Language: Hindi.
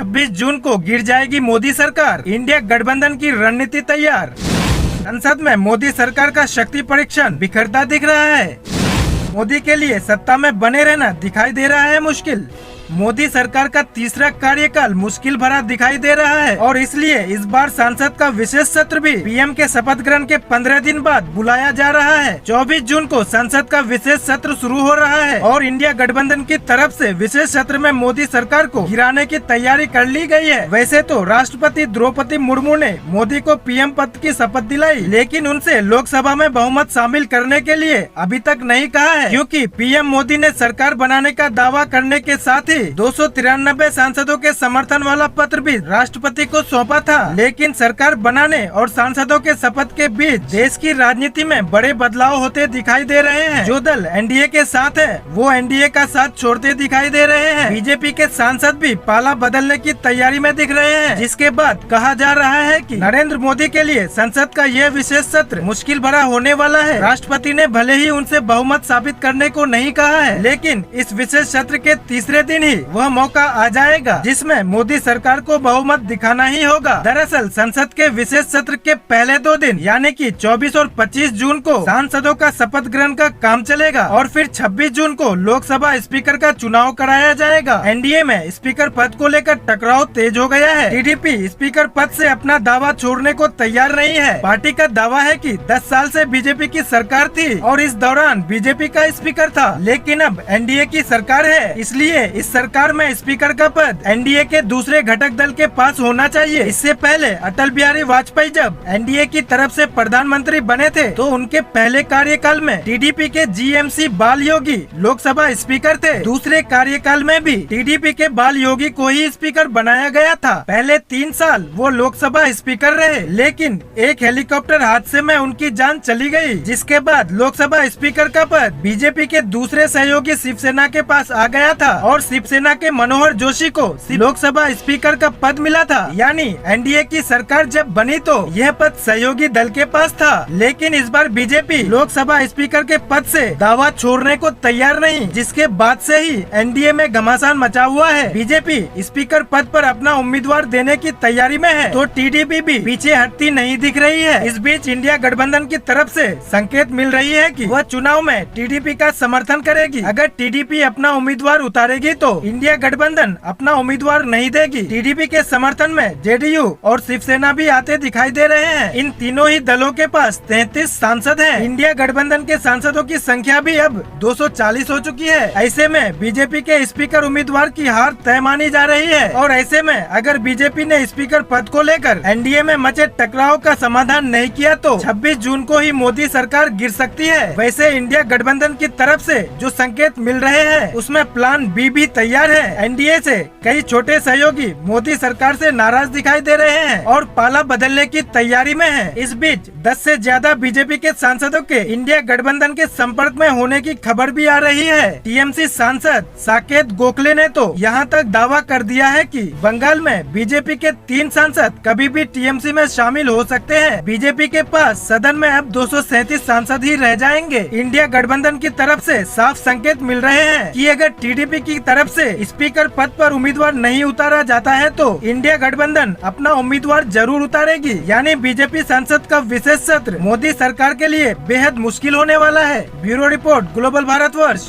26 जून को गिर जाएगी मोदी सरकार, इंडिया गठबंधन की रणनीति तैयार। संसद में मोदी सरकार का शक्ति परीक्षण बिखरता दिख रहा है। मोदी के लिए सत्ता में बने रहना दिखाई दे रहा है मुश्किल। मोदी सरकार का तीसरा कार्यकाल मुश्किल भरा दिखाई दे रहा है और इसलिए इस बार संसद का विशेष सत्र भी पीएम के शपथ ग्रहण के 15 दिन बाद बुलाया जा रहा है। 24 जून को संसद का विशेष सत्र शुरू हो रहा है और इंडिया गठबंधन की तरफ से विशेष सत्र में मोदी सरकार को गिराने की तैयारी कर ली गई है। वैसे तो राष्ट्रपति द्रौपदी मुर्मू ने मोदी को पीएम पद की शपथ दिलाई, लेकिन उनसे लोकसभा में बहुमत शामिल करने के लिए अभी तक नहीं कहा है, क्योंकि पीएम मोदी ने सरकार बनाने का दावा करने के साथ ही 293 सांसदों के समर्थन वाला पत्र भी राष्ट्रपति को सौंपा था। लेकिन सरकार बनाने और सांसदों के शपथ के बीच देश की राजनीति में बड़े बदलाव होते दिखाई दे रहे हैं। जो दल एनडीए के साथ है वो एनडीए का साथ छोड़ते दिखाई दे रहे हैं। बीजेपी के सांसद भी पाला बदलने की तैयारी में दिख रहे हैं, जिसके बाद कहा जा रहा है कि नरेंद्र मोदी के लिए संसद का यह विशेष सत्र मुश्किल भरा होने वाला है। राष्ट्रपति ने भले ही उनसे बहुमत साबित करने को नहीं कहा है, लेकिन इस विशेष सत्र के तीसरे दिन ही वह मौका आ जाएगा जिसमें मोदी सरकार को बहुमत दिखाना ही होगा। दरअसल संसद के विशेष सत्र के पहले 2 दिन यानी कि 24 और 25 जून को सांसदों का शपथ ग्रहण का काम चलेगा और फिर 26 जून को लोकसभा स्पीकर का चुनाव कराया जाएगा। एनडीए में स्पीकर पद को लेकर टकराव तेज हो गया है। टीडीपी स्पीकर पद से अपना दावा छोड़ने को तैयार नहीं है। पार्टी का दावा है कि 10 साल से बीजेपी की सरकार थी और इस दौरान बीजेपी का स्पीकर था, लेकिन अब एनडीए की सरकार है, इसलिए इस सरकार में स्पीकर का पद एनडीए के दूसरे घटक दल के पास होना चाहिए। इससे पहले अटल बिहारी वाजपेयी जब एनडीए की तरफ से प्रधानमंत्री बने थे तो उनके पहले कार्यकाल में टीडीपी के जीएमसी बाल योगी लोकसभा स्पीकर थे। दूसरे कार्यकाल में भी टीडीपी के बाल योगी को ही स्पीकर बनाया गया था। पहले 3 साल वो लोकसभा स्पीकर रहे, लेकिन एक हेलीकॉप्टर हादसे में उनकी जान चली गई, जिसके बाद लोकसभा स्पीकर का पद बीजेपी के दूसरे सहयोगी शिवसेना के पास आ गया था और शिवसेना के मनोहर जोशी को लोकसभा स्पीकर का पद मिला था। यानी एनडीए की सरकार जब बनी तो यह पद सहयोगी दल के पास था, लेकिन इस बार बीजेपी लोकसभा स्पीकर के पद से दावा छोड़ने को तैयार नहीं, जिसके बाद से ही एनडीए में घमासान मचा हुआ है। बीजेपी स्पीकर पद पर अपना उम्मीदवार देने की तैयारी में है तो टीडीपी भी पीछे हटती नहीं दिख रही है। इस बीच इंडिया गठबंधन की तरफ से संकेत मिल रही है कि वह चुनाव में टीडीपी का समर्थन करेगी। अगर टीडीपी अपना उम्मीदवार उतारेगी तो इंडिया गठबंधन अपना उम्मीदवार नहीं देगी। टीडीपी के समर्थन में जेडीयू और शिवसेना भी आते दिखाई दे रहे हैं। इन तीनों ही दलों के पास 33 सांसद हैं। इंडिया गठबंधन के सांसदों की संख्या भी अब 240 हो चुकी है। ऐसे में बीजेपी के स्पीकर उम्मीदवार की हार तय मानी जा रही है और ऐसे में अगर बीजेपी ने स्पीकर पद को लेकर एनडीए में मचे टकराव का समाधान नहीं किया तो 26 जून को ही मोदी सरकार गिर सकती है। वैसे इंडिया गठबंधन की तरफ से जो संकेत मिल रहे हैं उसमें प्लान बी भी तैयार है। एनडीए से कई छोटे सहयोगी मोदी सरकार से नाराज दिखाई दे रहे हैं और पाला बदलने की तैयारी में हैं। इस बीच 10 से ज्यादा बीजेपी के सांसदों के इंडिया गठबंधन के संपर्क में होने की खबर भी आ रही है। टीएमसी सांसद साकेत गोखले ने तो यहाँ तक दावा कर दिया है कि बंगाल में बीजेपी के 3 सांसद कभी भी टीएमसी में शामिल हो सकते हैं। बीजेपी के पास सदन में अब 237 सांसद ही रह जाएंगे। इंडिया गठबंधन की तरफ से साफ संकेत मिल रहे हैं कि अगर टीडीपी की तरफ से स्पीकर पद पर उम्मीदवार नहीं उतारा जाता है तो इंडिया गठबंधन अपना उम्मीदवार जरूर उतारेगी। यानी बीजेपी संसद का विशेष सत्र मोदी सरकार के लिए बेहद मुश्किल होने वाला है। Bureau report, global Bharatvarsh.